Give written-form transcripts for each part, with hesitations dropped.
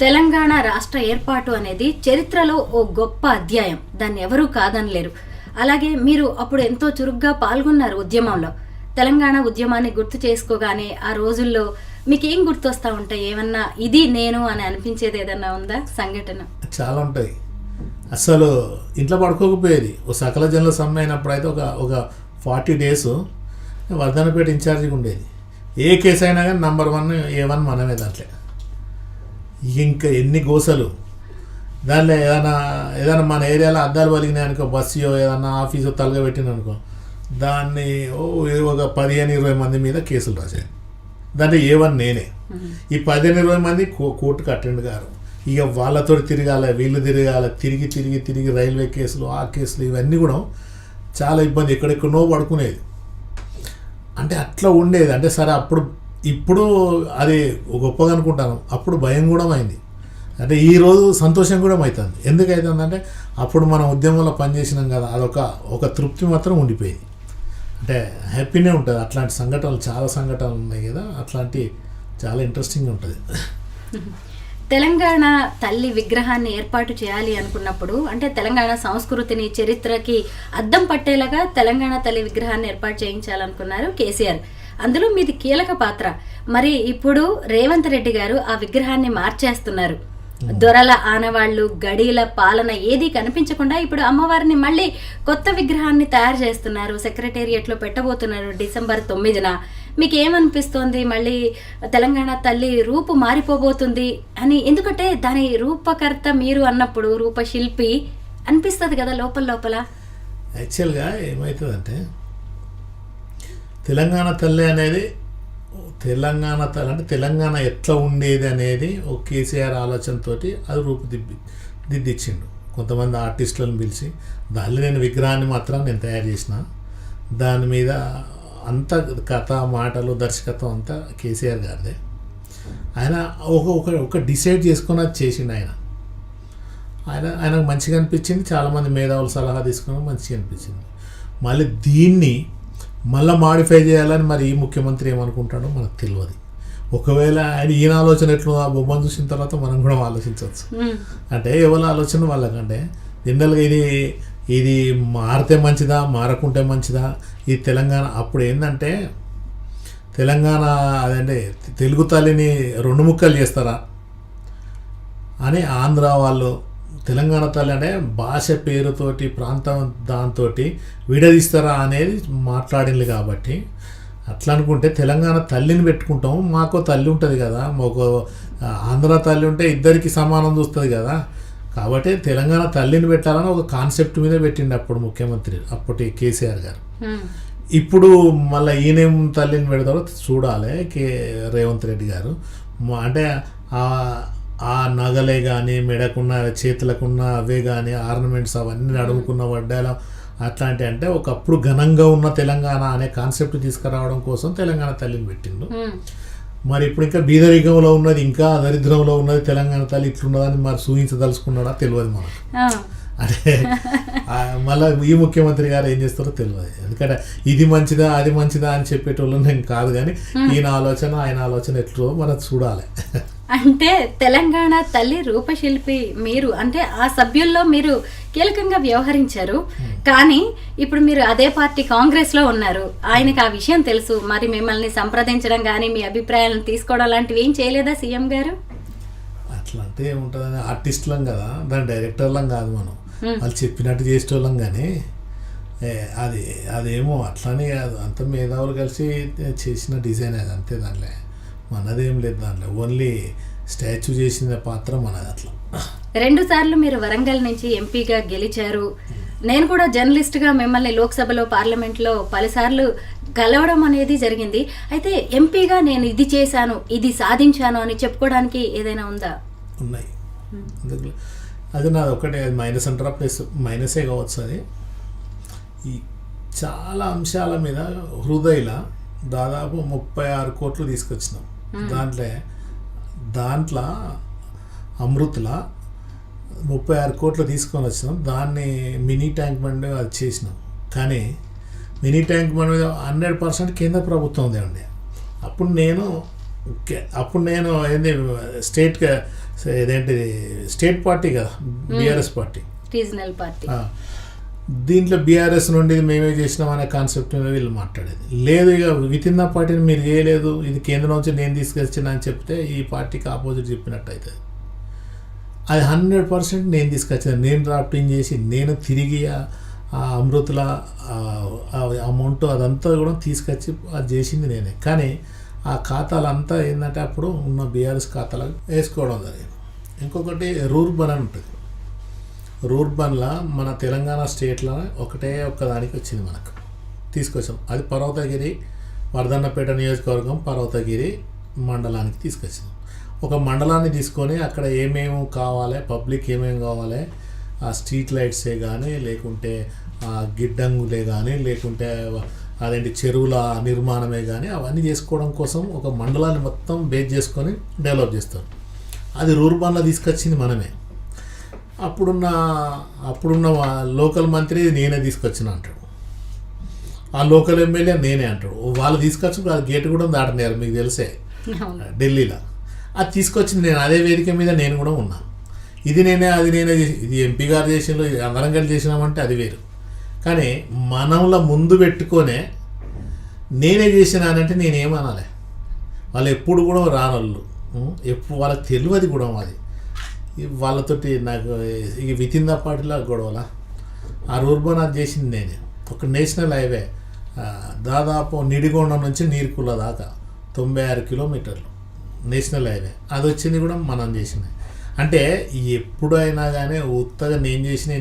తెలంగాణ రాష్ట్ర ఏర్పాటు అనేది చరిత్రలో ఓ గొప్ప అధ్యాయం, దాన్ని ఎవరూ కాదనలేరు. అలాగే మీరు అప్పుడు ఎంతో చురుగ్గా పాల్గొన్నారు ఉద్యమంలో. తెలంగాణ ఉద్యమాన్ని గుర్తు చేసుకోగానే ఆ రోజుల్లో మీకేం గుర్తొస్తా ఉంటాయి? ఏమన్నా ఇది నేను అని అనిపించేది ఏదన్నా ఉందా సంఘటన? చాలా ఉంటాయి. అసలు ఇంట్లో పడుకోకపోయేది. ఓ సకల జనుల సమ్మె అయినప్పుడు అయితే ఒక 40 days వర్ధనపేట ఇన్ఛార్జిగా ఉండేది. ఏ కేసు అయినా కానీ నంబర్ 1 A1 మనమే. దాంట్లో ఇంకా ఎన్ని గోసలు. దాంట్లో ఏదైనా మన ఏరియాలో అద్దాలు పలిగినాయి అనుకో, బస్సు ఏదన్నా ఆఫీసు తలగబెట్టిందనుకో, దాన్ని ఒక 15-20 మంది మీద కేసులు రాశాయి. దాంట్లో A1 నేనే. ఈ 15-20 మంది కోర్టుకు అటెండ్ గారు. ఇక వాళ్ళతో తిరగాలి, వీళ్ళు తిరిగి రైల్వే కేసులు, ఆ కేసులు, ఇవన్నీ కూడా చాలా ఇబ్బంది. ఎక్కడెక్కడో పడుకునేది. అంటే అట్లా ఉండేది. అంటే సరే ఇప్పుడు అది గొప్పగా అనుకుంటాను, అప్పుడు భయం కూడా అయింది. అంటే ఈరోజు సంతోషం కూడా అవుతుంది. ఎందుకు అవుతుందంటే అప్పుడు మనం ఉద్యమంలో పనిచేసినాం కదా, ఒక తృప్తి మాత్రం ఉండిపోయింది. అంటే హ్యాపీనే ఉంటుంది. అట్లాంటి చాలా సంఘటనలు ఉన్నాయి కదా, అట్లాంటి చాలా ఇంట్రెస్టింగ్ ఉంటుంది. తెలంగాణ తల్లి విగ్రహాన్ని ఏర్పాటు చేయాలి అనుకున్నప్పుడు, అంటే తెలంగాణ సంస్కృతిని, చరిత్రకి అద్దం పట్టేలాగా తెలంగాణ తల్లి విగ్రహాన్ని ఏర్పాటు చేయించాలనుకున్నారు కేసీఆర్. అందులో మీది కీలక పాత్ర. మరి ఇప్పుడు రేవంత్ రెడ్డి గారు ఆ విగ్రహాన్ని మార్చేస్తున్నారు. దొరల ఆనవాళ్లు, గడీల పాలన ఏది కనిపించకుండా ఇప్పుడు అమ్మవారిని మళ్ళీ కొత్త విగ్రహాన్ని తయారు చేస్తున్నారు. సెక్రటేరియట్లో పెట్టబోతున్నారు December 9న. మీకు ఏమనిపిస్తోంది? మళ్ళీ తెలంగాణ తల్లి రూపు మారిపోబోతుంది అని. ఎందుకంటే దాని రూపకర్త మీరు అన్నప్పుడు, రూపశిల్పి అనిపిస్తుంది కదా లోపల. యాక్చువల్గా ఏమవుతుందంటే తెలంగాణ తల్లి అనేది అంటే తెలంగాణ ఎట్లా ఉండేది అనేది ఒక కేసీఆర్ ఆలోచనతో అది రూపుదిద్దిచ్చిండు. కొంతమంది ఆర్టిస్టులను పిలిచి దానిలో నేను విగ్రహాన్ని మాత్రం నేను తయారు చేసిన. దాని మీద అంత కథ, మాటలు, దర్శకత్వం అంతా కేసీఆర్ గారిదే. ఆయన ఒక డిసైడ్ చేసుకొని అది చేసిండు. ఆయనకు మంచిగా అనిపించింది. చాలామంది మేధావులు సలహా తీసుకుని మంచిగా అనిపించింది. మళ్ళీ దీన్ని మాడిఫై చేయాలని మరి ఈ ముఖ్యమంత్రి ఏమనుకుంటాడో మనకు తెలియదు. ఒకవేళ ఈయన ఆలోచన ఎట్లా ఆ బొమ్మను చూసిన తర్వాత మనం కూడా ఆలోచించవచ్చు. అంటే ఎవరి ఆలోచన వాళ్ళకంటే జనరల్గా ఇది మారితే మంచిదా, మారకుంటే మంచిదా? ఈ తెలంగాణ అప్పుడు ఏంటంటే తెలంగాణ అదంటే తెలుగు తల్లిని 2 ముక్కలు చేస్తారా అని ఆంధ్ర వాళ్ళు, తెలంగాణ తల్లి అంటే భాష పేరుతోటి, ప్రాంతం దాంతో విడదీస్తారా అనేది మాట్లాడింది. కాబట్టి అట్లా అనుకుంటే తెలంగాణ తల్లిని పెట్టుకుంటాం. మాకు తల్లి ఉంటుంది కదా, మాకు ఆంధ్ర తల్లి ఉంటే ఇద్దరికి సమానం చూస్తుంది కదా. కాబట్టి తెలంగాణ తల్లిని పెట్టాలని ఒక కాన్సెప్ట్ మీద పెట్టిండు అప్పుడు ముఖ్యమంత్రి, అప్పటి కేసీఆర్ గారు. ఇప్పుడు మళ్ళీ ఈయనేం తల్లిని పెడతారో చూడాలి రేవంత్ రెడ్డి గారు. అంటే ఆ నగలే కానీ, మెడకున్న, చేతులకున్న అవే కానీ, ఆర్నమెంట్స్ అవన్నీ అడుగుకున్న వడ్డాల అట్లాంటి, అంటే ఒకప్పుడు ఘనంగా ఉన్న తెలంగాణ అనే కాన్సెప్ట్ తీసుకురావడం కోసం తెలంగాణ తల్లిని పెట్టిండు. మరి ఇప్పుడు ఇంకా బీదరికంలో ఉన్నది, ఇంకా దరిద్రంలో ఉన్నది తెలంగాణ తల్లి ఇట్లున్నదని మరి సూచించదలుచుకున్నాడా తెలియదు మనకు. అంటే మళ్ళీ ఈ ముఖ్యమంత్రి గారు ఏం చేస్తారో తెలియదు. ఎందుకంటే ఇది మంచిదా అది మంచిదా అని చెప్పేటోళ్ళు నేను కాదు, కానీ ఆయన ఆలోచన ఎట్లా మనం చూడాలి. అంటే తెలంగాణ తల్లి రూపశిల్పి మీరు, అంటే ఆ సభ్యుల్లో మీరు కీలకంగా వ్యవహరించారు. కానీ ఇప్పుడు మీరు అదే పార్టీ కాంగ్రెస్లో ఉన్నారు. ఆయనకు ఆ విషయం తెలుసు. మరి మిమ్మల్ని సంప్రదించడం కానీ, మీ అభిప్రాయాలను తీసుకోవడం లాంటివి ఏం చేయలేదా సీఎం గారు? అట్లా అంటే ఏముంటుందని, ఆర్టిస్టులం కదా, దాని డైరెక్టర్లం కాదు మనం. వాళ్ళు చెప్పినట్టు చేసేటోళ్ళం. కానీ అదేమో అట్లానే కాదు, అంత మేధావులు కలిసి చేసిన డిజైన్ అది అంతే. దాంట్లో మనదేం లేదు. దాంట్లో ఓన్లీ స్టాచ్యూ చేసిన పాత్ర మనది. అట్లా 2 సార్లు మీరు వరంగల్ నుంచి ఎంపీగా గెలిచారు. నేను కూడా జర్నలిస్ట్గా మిమ్మల్ని లోక్సభలో, పార్లమెంట్లో పలుసార్లు కలవడం అనేది జరిగింది. అయితే ఎంపీగా నేను ఇది చేశాను, ఇది సాధించాను అని చెప్పుకోవడానికి ఏదైనా ఉందా? ఉన్నాయి. అది నాది ఒకటే, అది మైనస్ అంటారా, ప్లస్ మైనసే కావచ్చు. అది ఈ చాలా అంశాల మీద హృదయలా దాదాపు 36 కోట్లు తీసుకొచ్చినాం. దాంట్లో అమృత్లా 36 కోట్లు తీసుకొని వచ్చినాం. దాన్ని మినీ ట్యాంక్ బండ్ అది చేసినాం. కానీ మినీ ట్యాంక్ బండ్ మీద 100% కేంద్ర ప్రభుత్వం ఉందండి. అప్పుడు నేను ఏంది ఏదేంటి స్టేట్ పార్టీ కదా, బీఆర్ఎస్ పార్టీ. Regional party. దీంట్లో బీఆర్ఎస్ నుండి మేమే చేసినాం అనే కాన్సెప్ట్ మీద వీళ్ళు మాట్లాడేది లేదు. ఇక విత్ ఇన్ ద పార్టీని మీరు చేయలేదు, ఇది కేంద్రం నుంచి నేను తీసుకొచ్చిన అని చెప్తే ఈ పార్టీకి ఆపోజిట్ చెప్పినట్టు అవుతుంది. అది 100% నేను తీసుకొచ్చిన, నేను డ్రాఫ్టింగ్ చేసి నేను తిరిగి ఆ అమృతుల అమౌంట్ అదంతా కూడా తీసుకొచ్చి అది చేసింది నేనే. కానీ ఆ ఖాతాలంతా ఏంటంటే అప్పుడు ఉన్న బీఆర్ఎస్ ఖాతాలకు వేసుకోవడం జరిగింది. ఇంకొకటి రూర్బన్ అని ఉంటుంది. రూర్బన్లో మన తెలంగాణ స్టేట్లో ఒక్కదానికి వచ్చింది మనకు, తీసుకొచ్చాం. అది పర్వతగిరి, వర్ధన్నపేట నియోజకవర్గం పర్వతగిరి మండలానికి తీసుకొచ్చాం. ఒక మండలాన్ని తీసుకొని అక్కడ ఏమేమి కావాలి, పబ్లిక్ ఏమేమి కావాలి, ఆ స్ట్రీట్ లైట్సే కానీ, లేకుంటే గిడ్డంగులే కానీ, లేకుంటే అదేంటి చెరువుల నిర్మాణమే కానీ, అవన్నీ చేసుకోవడం కోసం ఒక మండలాన్ని మొత్తం బేస్ చేసుకొని డెవలప్ చేస్తారు. అది రూర్బన్లో తీసుకొచ్చింది మనమే. అప్పుడున్న లోకల్ మంత్రి నేనే తీసుకొచ్చిన అంటాడు, ఆ లోకల్ ఎమ్మెల్యే నేనే అంటాడు. వాళ్ళు తీసుకొచ్చి ఆ గేట్ కూడా దాటనేరు, మీకు తెలిసే ఢిల్లీలో. అది తీసుకొచ్చింది నేను, అదే వేదిక మీద నేను కూడా ఉన్నా. ఇది నేనే చేసి, ఇది ఎంపీ గారు చేసినలో అందరం కలిసి చేసినామంటే అది వేరు. కానీ మనంలో ముందు పెట్టుకొనే నేనే చేసినానంటే నేనేమనాలి. వాళ్ళు ఎప్పుడు కూడా రానోళ్ళు, ఎప్పుడు వాళ్ళకి తెలియదు కూడా. అది వాళ్ళతోటి నాకు ఇక విత్ ఇన్ ద పార్టీలో గొడవల. ఆ రూర్బన్ అది చేసింది నేనే. ఒక నేషనల్ హైవే దాదాపు నిడిగొండ నుంచి నీర్కుల దాకా 96 కిలోమీటర్లు నేషనల్ హైవే, అది వచ్చింది కూడా మనం చేసింది. అంటే ఎప్పుడైనా కానీ ఉత్తగా నేను చేసిన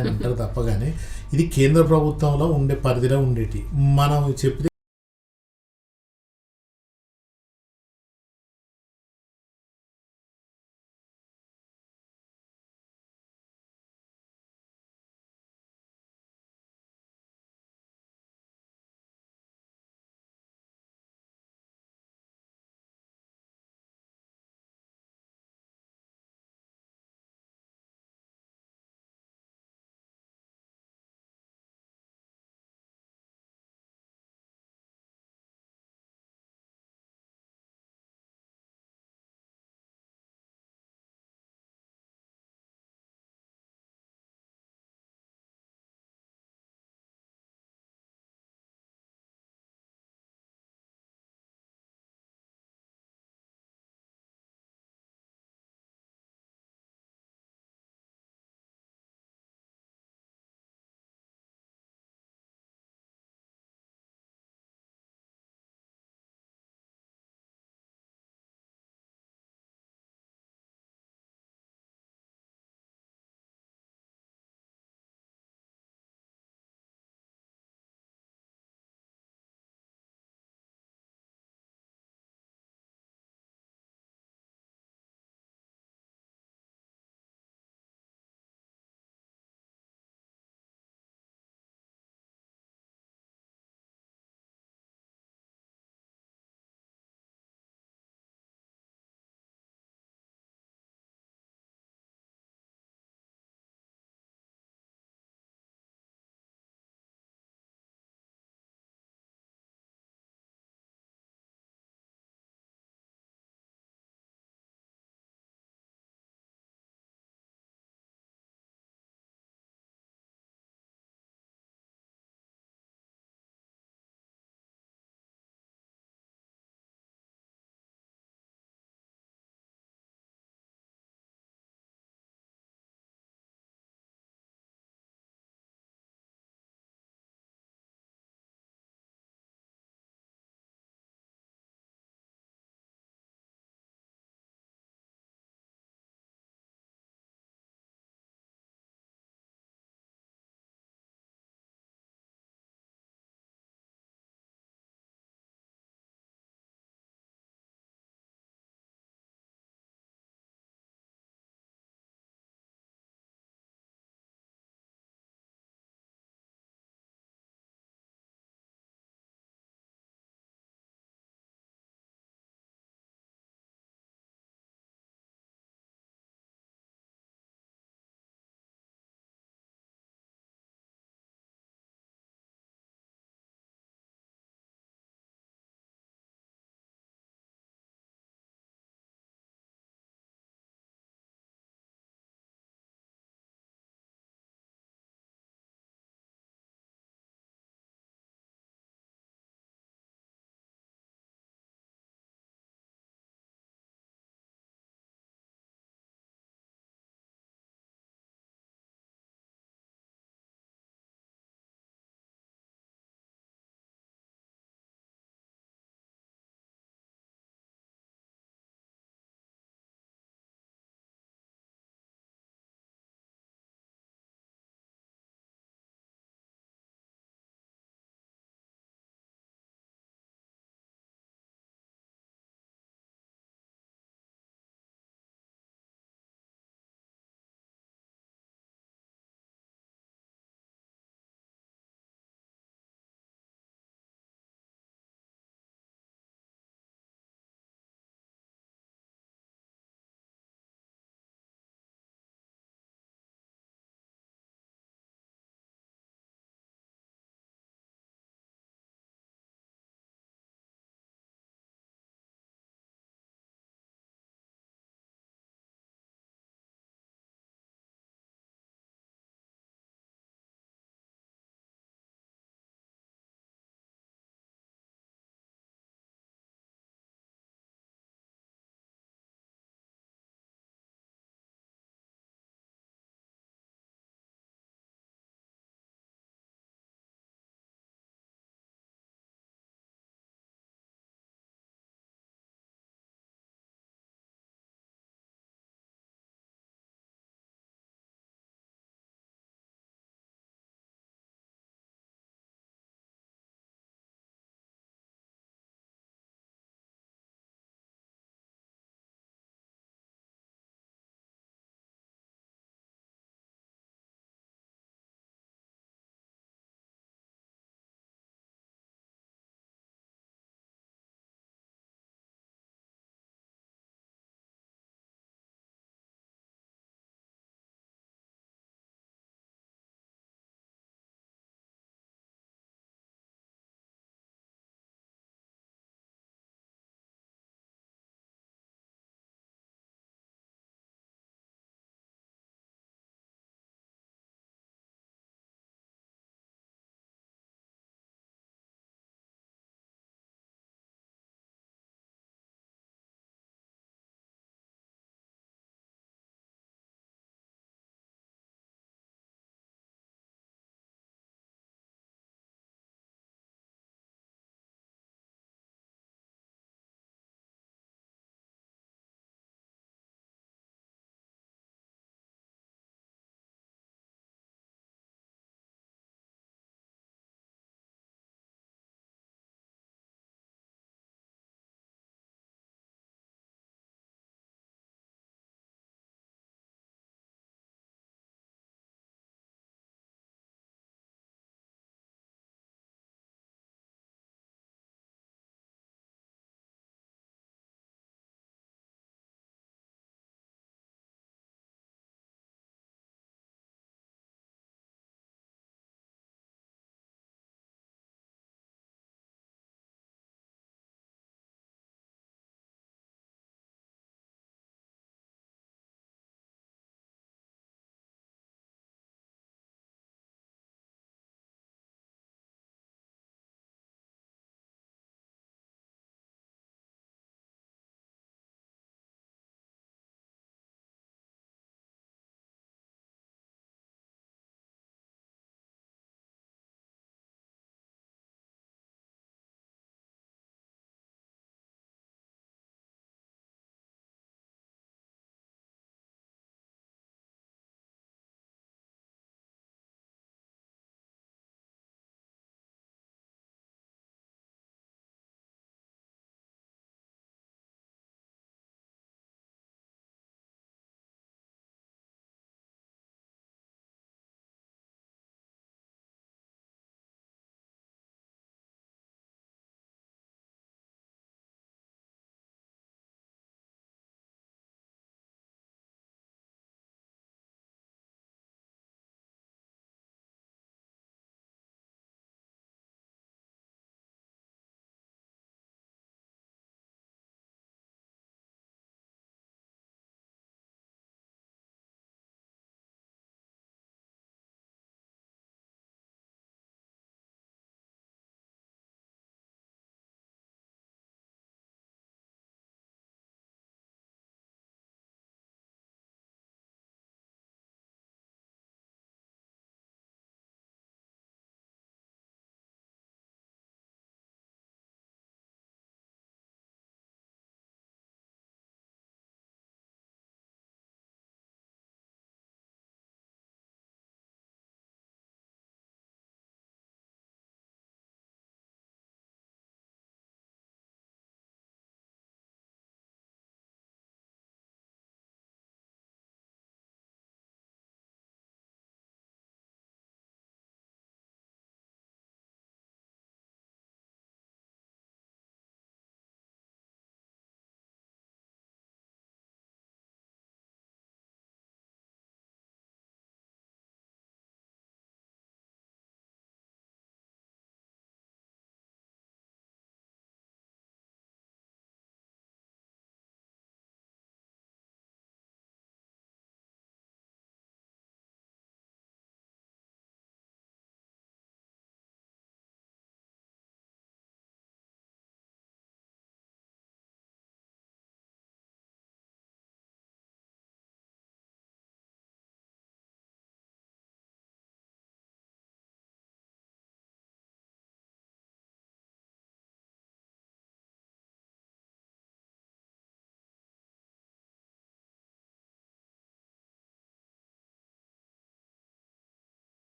అని అంటారు తప్ప, కానీ ఇది కేంద్ర ప్రభుత్వంలో ఉండే పరిధిలో ఉండేటి మనం చెప్పి